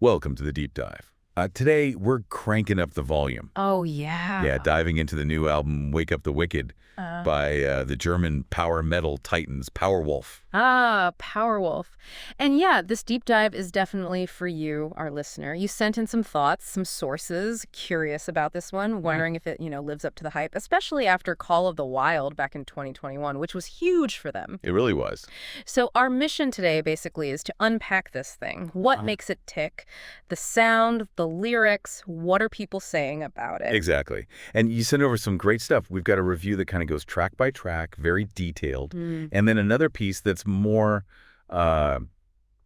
Welcome to the deep dive. Today, we're cranking up the volume. Oh, yeah. Yeah, diving into the new album, Wake Up the Wicked, by the German power metal titans, Powerwolf. Powerwolf. And yeah, this deep dive is definitely for you, our listener. You sent in some thoughts, some sources, curious about this one, wondering if it, lives up to the hype, especially after Call of the Wild back in 2021, which was huge for them. It really was. So our mission today basically is to unpack this thing. What makes it tick? The sound, the lyrics, what are people saying about it? Exactly. And you sent over some great stuff. We've got a review that kind of goes track by track, very detailed. And then another piece that's more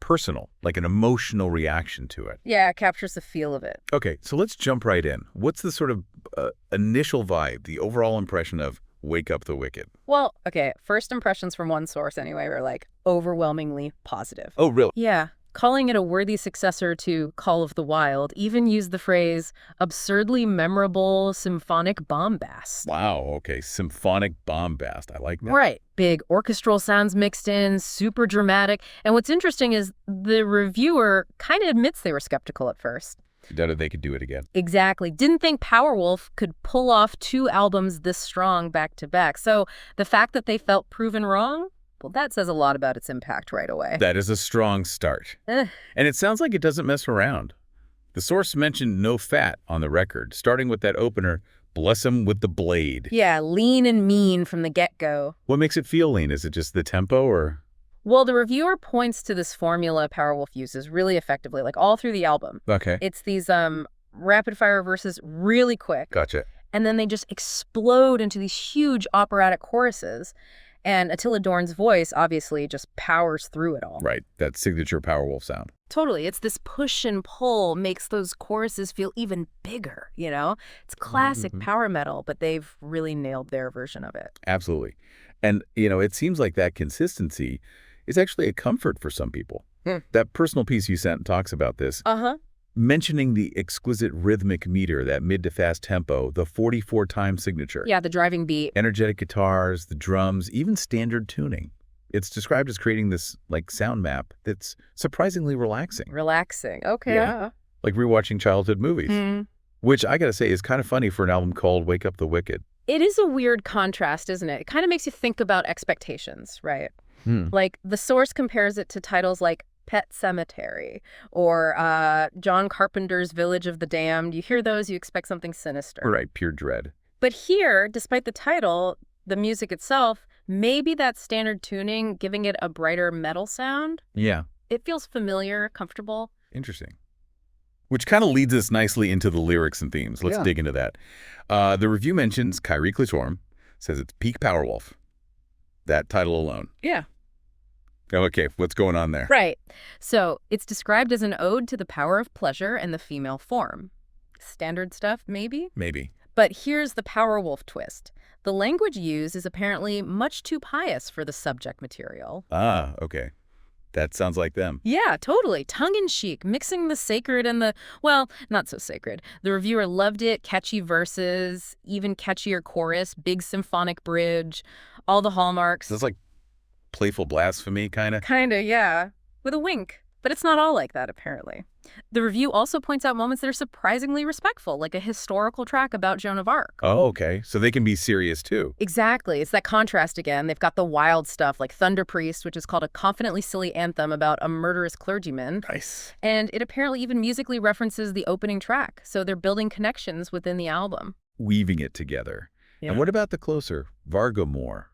personal, like an emotional reaction to it. Yeah, it captures the feel of it. Okay, so let's jump right in. What's the sort of initial vibe, the overall impression of Wake Up the Wicked? Well, okay, first impressions from one source anyway were like overwhelmingly positive. Oh, really? Yeah. Calling it a worthy successor to Call of the Wild, even used the phrase absurdly memorable symphonic bombast. Wow, okay, symphonic bombast. I like that. Right. Big orchestral sounds mixed in, super dramatic. And what's interesting is the reviewer kind of admits they were skeptical at first. Doubted they could do it again. Exactly. Didn't think Powerwolf could pull off 2 albums this strong back to back. So the fact that they felt proven wrong, well, that says a lot about its impact right away. That is a strong start. And it sounds like it doesn't mess around. The source mentioned no fat on the record, starting with that opener, Bless 'em with the Blade. Yeah, lean and mean from the get-go. What makes it feel lean? Is it just the tempo or? Well, the reviewer points to this formula Powerwolf uses really effectively, like all through the album. Okay. It's these rapid-fire verses really quick. Gotcha. And then they just explode into these huge operatic choruses. And Attila Dorn's voice obviously just powers through it all. Right, that signature Powerwolf sound. Totally. It's this push and pull makes those choruses feel even bigger, It's classic power metal, but they've really nailed their version of it. Absolutely. And, it seems like that consistency is actually a comfort for some people. That personal piece you sent talks about this. Mentioning the exquisite rhythmic meter, that mid to fast tempo, the 44-time signature. Yeah, the driving beat. Energetic guitars, the drums, even standard tuning. It's described as creating this, sound map that's surprisingly relaxing. Relaxing. Okay. Yeah. Like rewatching childhood movies. Which, I gotta say, is kind of funny for an album called Wake Up the Wicked. It is a weird contrast, isn't it? It kind of makes you think about expectations, right? Like, the source compares it to titles like Pet Sematary or John Carpenter's Village of the Damned. You hear those, you expect something sinister. Right, pure dread. But here, despite the title, the music itself, maybe that standard tuning, giving it a brighter metal sound. Yeah. It feels familiar, comfortable. Interesting. Which kind of leads us nicely into the lyrics and themes. Let's dig into that. The review mentions Kyrie Clitorm, says it's peak Powerwolf. That title alone. Yeah. Okay, what's going on there? Right. So it's described as an ode to the power of pleasure and the female form. Standard stuff, maybe? Maybe. But here's the Powerwolf twist. The language used is apparently much too pious for the subject material. Ah, okay. That sounds like them. Yeah, totally. Tongue-in-cheek, mixing the sacred and the, well, not so sacred. The reviewer loved it. Catchy verses, even catchier chorus, big symphonic bridge, all the hallmarks. That's like playful blasphemy, kind of? Kind of, yeah. With a wink. But it's not all like that, apparently. The review also points out moments that are surprisingly respectful, like a historical track about Joan of Arc. Oh, okay. So they can be serious, too. Exactly. It's that contrast again. They've got the wild stuff, like Thunder Priest, which is called a confidently silly anthem about a murderous clergyman. Nice. And it apparently even musically references the opening track. So they're building connections within the album. Weaving it together. Yeah. And what about the closer, Vargamore?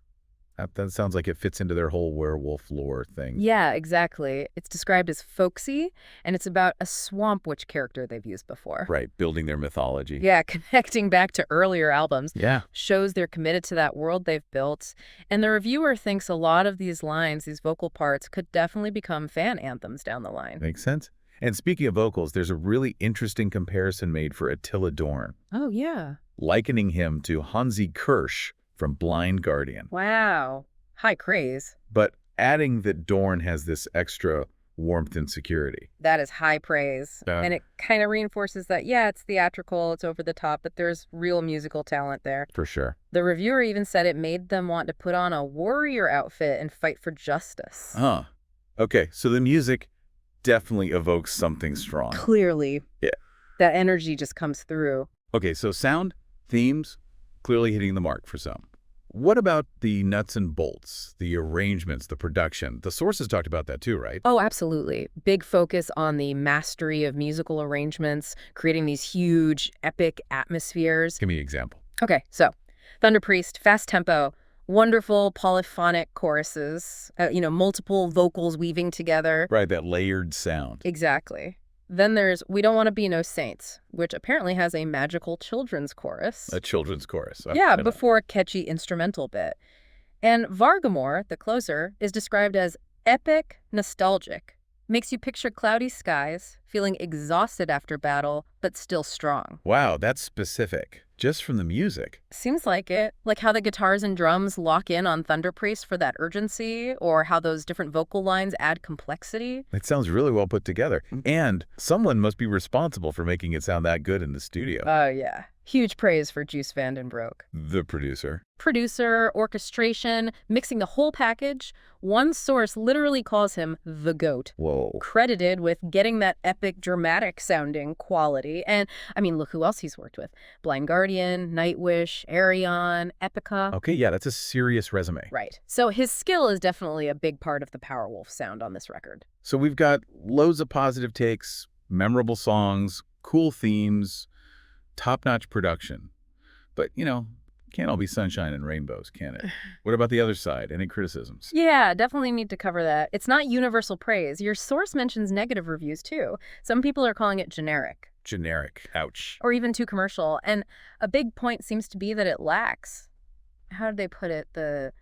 That sounds like it fits into their whole werewolf lore thing. Yeah, exactly. It's described as folksy, and it's about a swamp witch character they've used before. Right, building their mythology. Yeah, connecting back to earlier albums. Yeah. Shows they're committed to that world they've built. And the reviewer thinks a lot of these lines, these vocal parts, could definitely become fan anthems down the line. Makes sense. And speaking of vocals, there's a really interesting comparison made for Attila Dorn. Oh, yeah. Likening him to Hansi Kirsch from Blind Guardian. Wow. High praise. But adding that Dorn has this extra warmth and security. That is high praise. And it kind of reinforces that, yeah, it's theatrical, it's over the top, but there's real musical talent there. For sure. The reviewer even said it made them want to put on a warrior outfit and fight for justice. Okay, so the music definitely evokes something strong. Clearly. Yeah. That energy just comes through. Okay, so sound, themes, clearly hitting the mark for some. What about the nuts and bolts, the arrangements, the production? The sources talked about that too, right? Oh, absolutely. Big focus on the mastery of musical arrangements, creating these huge, epic atmospheres. Give me an example. Okay, so Thunder Priest, fast tempo, wonderful polyphonic choruses, multiple vocals weaving together. Right, that layered sound. Exactly. Then there's We Don't Want to Be No Saints, which apparently has a magical children's chorus. A children's chorus. Yeah, before a catchy instrumental bit. And Vargamore, the closer, is described as epic nostalgic. Makes you picture cloudy skies, feeling exhausted after battle, but still strong. Wow, that's specific. Just from the music. Seems like it. Like how the guitars and drums lock in on Thunder Priest for that urgency, or how those different vocal lines add complexity. It sounds really well put together. And someone must be responsible for making it sound that good in the studio. Oh, yeah. Huge praise for Juice Van Den Broek. The producer. Producer, orchestration, mixing the whole package. One source literally calls him the GOAT. Whoa. Credited with getting that epic, dramatic-sounding quality. And, I mean, look who else he's worked with. Blind Guardian, Nightwish, Arion, Epica. Okay, yeah, that's a serious resume. Right. So his skill is definitely a big part of the Powerwolf sound on this record. So we've got loads of positive takes, memorable songs, cool themes, top-notch production. But, can't all be sunshine and rainbows, can it? What about the other side? Any criticisms? Yeah, definitely need to cover that. It's not universal praise. Your source mentions negative reviews, too. Some people are calling it generic. Generic. Ouch. Or even too commercial. And a big point seems to be that it lacks, how did they put it? The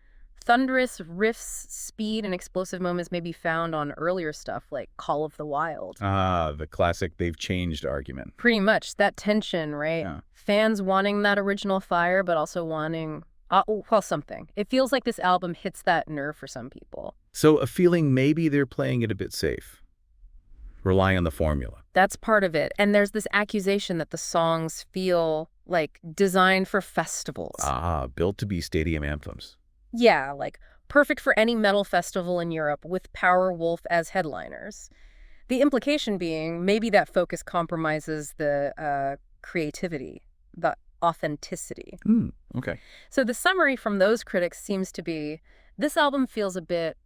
thunderous riffs, speed, and explosive moments may be found on earlier stuff like Call of the Wild. Ah, the classic they've changed argument. Pretty much. That tension, right? Yeah. Fans wanting that original fire, but also wanting, something. It feels like this album hits that nerve for some people. So a feeling maybe they're playing it a bit safe. Relying on the formula. That's part of it. And there's this accusation that the songs feel like designed for festivals. Ah, built to be stadium anthems. Yeah, like perfect for any metal festival in Europe with Powerwolf as headliners. The implication being maybe that focus compromises the creativity, the authenticity. Okay. So the summary from those critics seems to be, this album feels a bit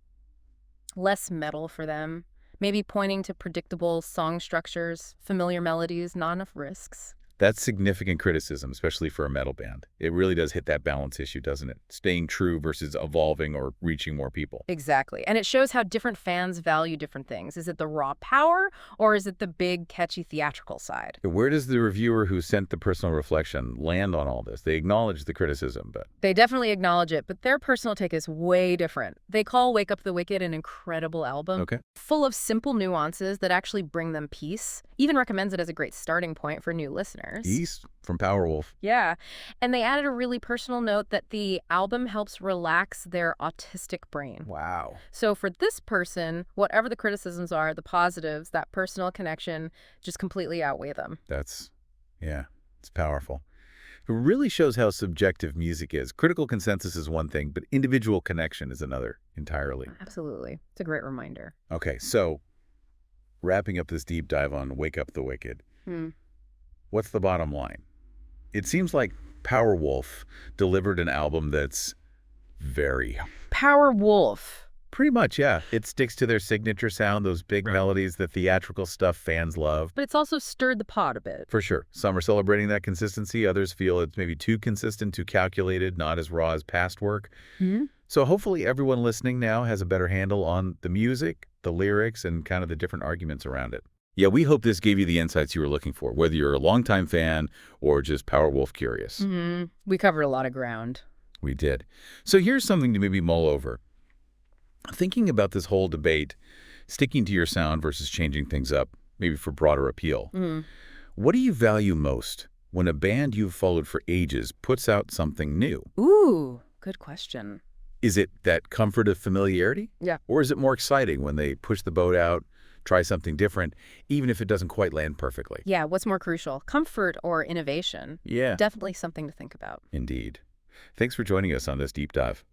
less metal for them, maybe pointing to predictable song structures, familiar melodies, not enough risks. That's significant criticism, especially for a metal band. It really does hit that balance issue, doesn't it? Staying true versus evolving or reaching more people. Exactly. And it shows how different fans value different things. Is it the raw power, or is it the big, catchy theatrical side? Where does the reviewer who sent the personal reflection land on all this? They acknowledge the criticism, but... They definitely acknowledge it, but their personal take is way different. They call Wake Up the Wicked an incredible album. Okay. Full of simple nuances that actually bring them peace. Even recommends it as a great starting point for new listeners. East from Powerwolf. Yeah. And they added a really personal note that the album helps relax their autistic brain. Wow. So for this person, whatever the criticisms are, the positives, that personal connection just completely outweigh them. It's powerful. It really shows how subjective music is. Critical consensus is one thing, but individual connection is another entirely. Absolutely. It's a great reminder. Okay, so wrapping up this deep dive on Wake Up the Wicked. What's the bottom line? It seems like Powerwolf delivered an album that's very... Powerwolf. Pretty much, yeah. It sticks to their signature sound, those big melodies, the theatrical stuff fans love. But it's also stirred the pot a bit. For sure. Some are celebrating that consistency. Others feel it's maybe too consistent, too calculated, not as raw as past work. So hopefully everyone listening now has a better handle on the music, the lyrics, and kind of the different arguments around it. Yeah, we hope this gave you the insights you were looking for, whether you're a longtime fan or just Powerwolf curious. We covered a lot of ground. We did. So here's something to maybe mull over. Thinking about this whole debate, sticking to your sound versus changing things up, maybe for broader appeal. What do you value most when a band you've followed for ages puts out something new? Ooh, good question. Is it that comfort of familiarity? Yeah. Or is it more exciting when they push the boat out, try something different, even if it doesn't quite land perfectly? Yeah, what's more crucial, comfort or innovation? Yeah. Definitely something to think about. Indeed. Thanks for joining us on this deep dive.